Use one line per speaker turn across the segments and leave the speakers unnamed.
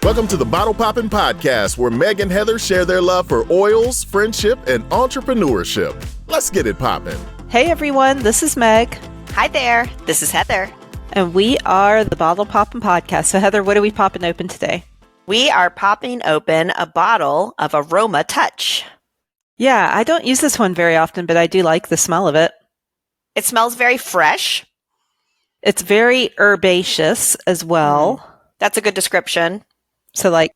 Welcome to the Bottle Poppin' Podcast, where Meg and Heather share their love for oils, friendship, and entrepreneurship. Let's get it poppin'.
Hey everyone, this is Meg.
Hi there, this is Heather.
And we are the Bottle Poppin' Podcast. So Heather, what are we popping open today?
We are popping open a bottle of Aromatouch.
Yeah, I don't use this one very often, but I do like the smell of it.
It smells very fresh.
It's very herbaceous as well.
That's a good description.
So like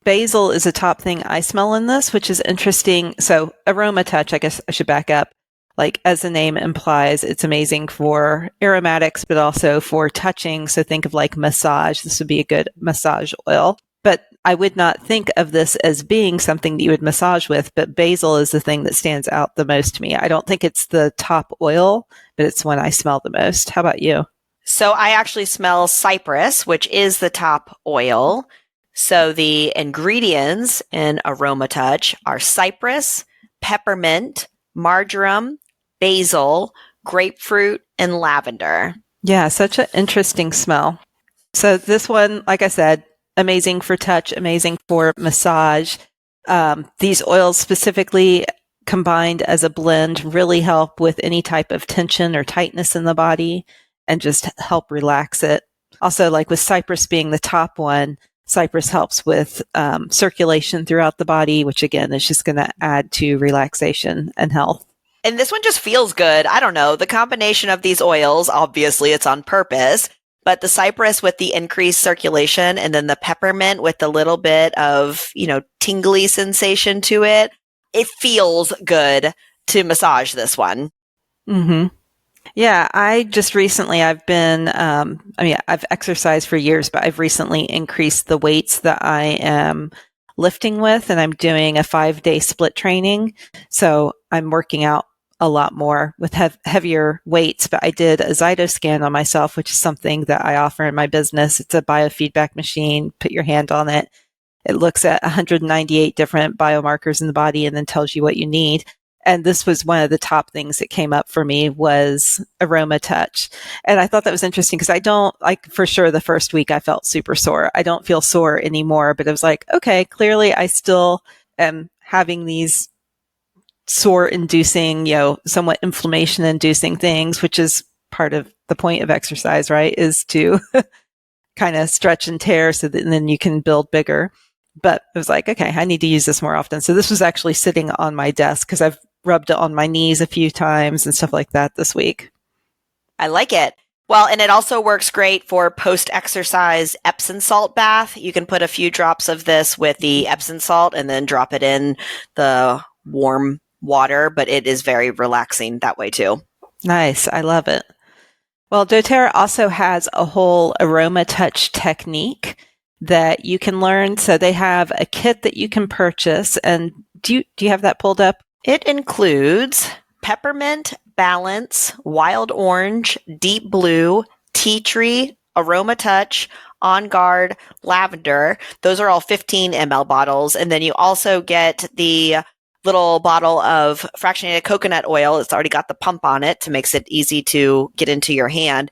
basil is a top thing I smell in this, which is interesting. So Aromatouch, I guess I should back up. Like as the name implies, it's amazing for aromatics, but also for touching. So think of like massage. This would be a good massage oil. But I would not think of this as being something that you would massage with, but basil is the thing that stands out the most to me. I don't think it's the top oil, but it's one I smell the most. How about you?
So I actually smell Cypress, which is the top oil. So the ingredients in Aromatouch are Cypress, Peppermint, Marjoram, Basil, Grapefruit, and Lavender.
Yeah, such an interesting smell. So this one, like I said, amazing for touch, amazing for massage. These oils specifically combined as a blend really help with any type of tension or tightness in the body and just help relax it. Also, like with Cypress being the top one, Cypress helps with circulation throughout the body, which again is just going to add to relaxation and health.
And this one just feels good. I don't know. The combination of these oils, obviously it's on purpose, but the Cypress with the increased circulation and then the peppermint with a little bit of, tingly sensation to it, it feels good to massage this one.
Mm-hmm. Yeah, I just recently, I've exercised for years, but I've recently increased the weights that I am lifting with, and I'm doing a 5-day split training. So I'm working out a lot more with heavier weights, but I did a Zytoscan on myself, which is something that I offer in my business. It's a biofeedback machine. Put your hand on it. It looks at 198 different biomarkers in the body and then tells you what you need. And this was one of the top things that came up for me was Aromatouch. And I thought that was interesting because I don't, like, for sure the first week I felt super sore. I don't feel sore anymore, but it was like, okay, clearly I still am having these sore inducing, somewhat inflammation inducing things, which is part of the point of exercise, right? Is to kind of stretch and tear so that then you can build bigger. But it was like, okay, I need to use this more often. So this was actually sitting on my desk because I've rubbed it on my knees a few times and stuff like that this week.
I like it. Well, and it also works great for post-exercise Epsom salt bath. You can put a few drops of this with the Epsom salt and then drop it in the warm water, but it is very relaxing that way too.
Nice. I love it. Well, doTERRA also has a whole Aromatouch technique that you can learn. So they have a kit that you can purchase. And do you have that pulled up?
It includes peppermint, balance, wild orange, deep blue, tea tree, Aromatouch, On Guard, lavender. Those are all 15 ml bottles. And then you also get the little bottle of fractionated coconut oil. It's already got the pump on it to makes it easy to get into your hand.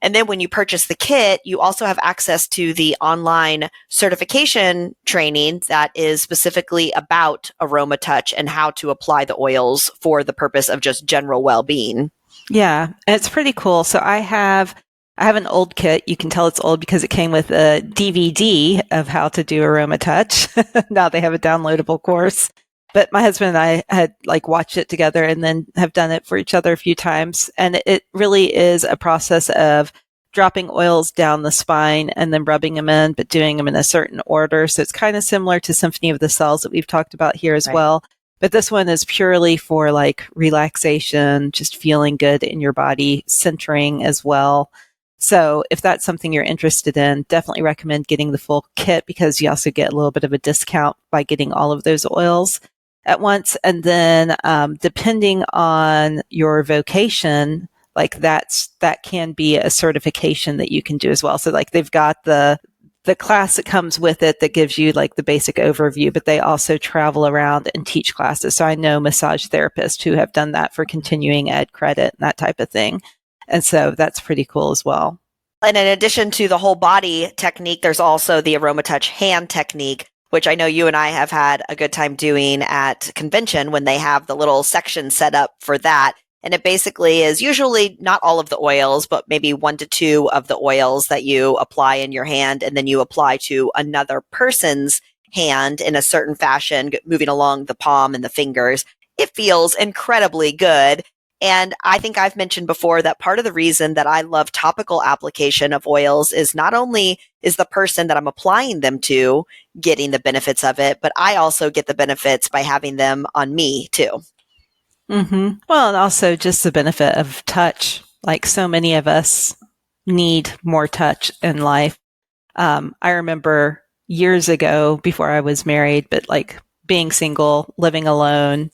And then when you purchase the kit, you also have access to the online certification training that is specifically about Aromatouch and how to apply the oils for the purpose of just general well-being.
Yeah, it's pretty cool. So I have an old kit. You can tell it's old because it came with a DVD of how to do Aromatouch. Now they have a downloadable course. But my husband and I had watched it together and then have done it for each other a few times. And it really is a process of dropping oils down the spine and then rubbing them in, but doing them in a certain order. So it's kind of similar to Symphony of the Cells that we've talked about here as well. But this one is purely for relaxation, just feeling good in your body, centering as well. So if that's something you're interested in, definitely recommend getting the full kit because you also get a little bit of a discount by getting all of those oils at once. And then depending on your vocation, that can be a certification that you can do as well. So they've got the class that comes with it that gives you the basic overview, but they also travel around and teach classes. So I know massage therapists who have done that for continuing ed credit and that type of thing. And so that's pretty cool as well.
And in addition to the whole body technique, there's also the Aromatouch hand technique, which I know you and I have had a good time doing at convention when they have the little section set up for that. And it basically is usually not all of the oils, but maybe 1 to 2 of the oils that you apply in your hand, and then you apply to another person's hand in a certain fashion, moving along the palm and the fingers. It feels incredibly good. And I think I've mentioned before that part of the reason that I love topical application of oils is not only is the person that I'm applying them to getting the benefits of it, but I also get the benefits by having them on me too.
Mm-hmm. Well, and also just the benefit of touch. Like so many of us need more touch in life. I remember years ago before I was married, but like being single, living alone,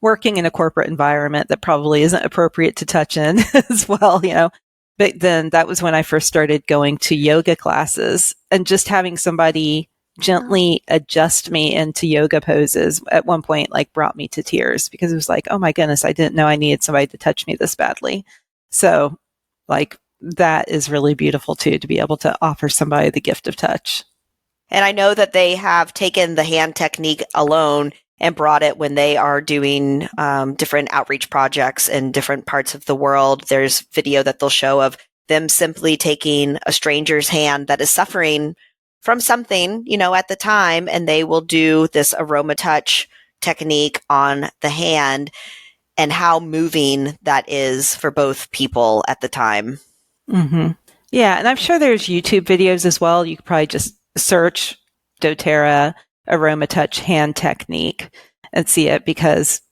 working in a corporate environment that probably isn't appropriate to touch in as well, But then that was when I first started going to yoga classes, and just having somebody gently adjust me into yoga poses at one point like brought me to tears, because it was like, oh my goodness, I didn't know I needed somebody to touch me this badly. So like that is really beautiful too, to be able to offer somebody the gift of touch.
And I know that they have taken the hand technique alone and brought it when they are doing different outreach projects in different parts of the world. There's video that they'll show of them simply taking a stranger's hand that is suffering from something, at the time, and they will do this Aromatouch technique on the hand, and how moving that is for both people at the time.
Mm-hmm. Yeah, and I'm sure there's YouTube videos as well. You could probably just search doTERRA Aromatouch hand technique and see it, because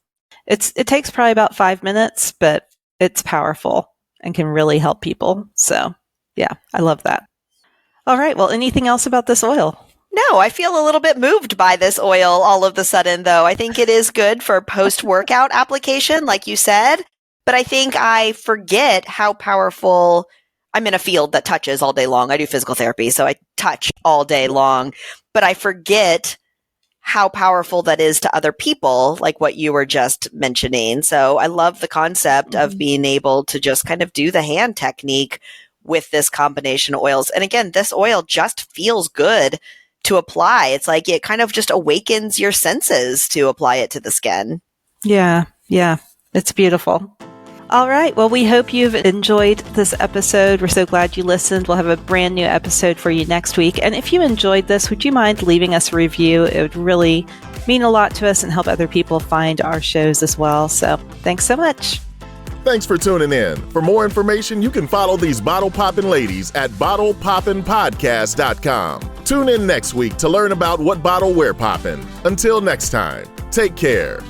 it takes probably about 5 minutes, but it's powerful and can really help people. So yeah, I love that. All right. Well, anything else about this oil?
No, I feel a little bit moved by this oil all of a sudden, though. I think it is good for post-workout application, like you said, but I think I forget how powerful. I'm in a field that touches all day long. I do physical therapy, so I touch all day long, but I forget how powerful that is to other people, like what you were just mentioning. So I love the concept of being able to just kind of do the hand technique with this combination of oils. And again, this oil just feels good to apply. It's like it kind of just awakens your senses to apply it to the skin.
Yeah. It's beautiful. All right. Well, we hope you've enjoyed this episode. We're so glad you listened. We'll have a brand new episode for you next week. And if you enjoyed this, would you mind leaving us a review? It would really mean a lot to us and help other people find our shows as well. So thanks so much.
Thanks for tuning in. For more information, you can follow these bottle poppin' ladies at bottlepoppinpodcast.com. Tune in next week to learn about what bottle we're poppin'. Until next time, take care.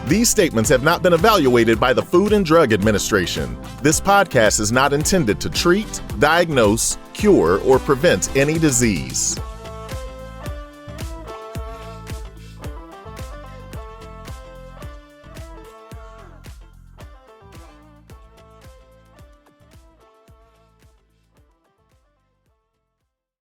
These statements have not been evaluated by the Food and Drug Administration. This podcast is not intended to treat, diagnose, cure, or prevent any disease.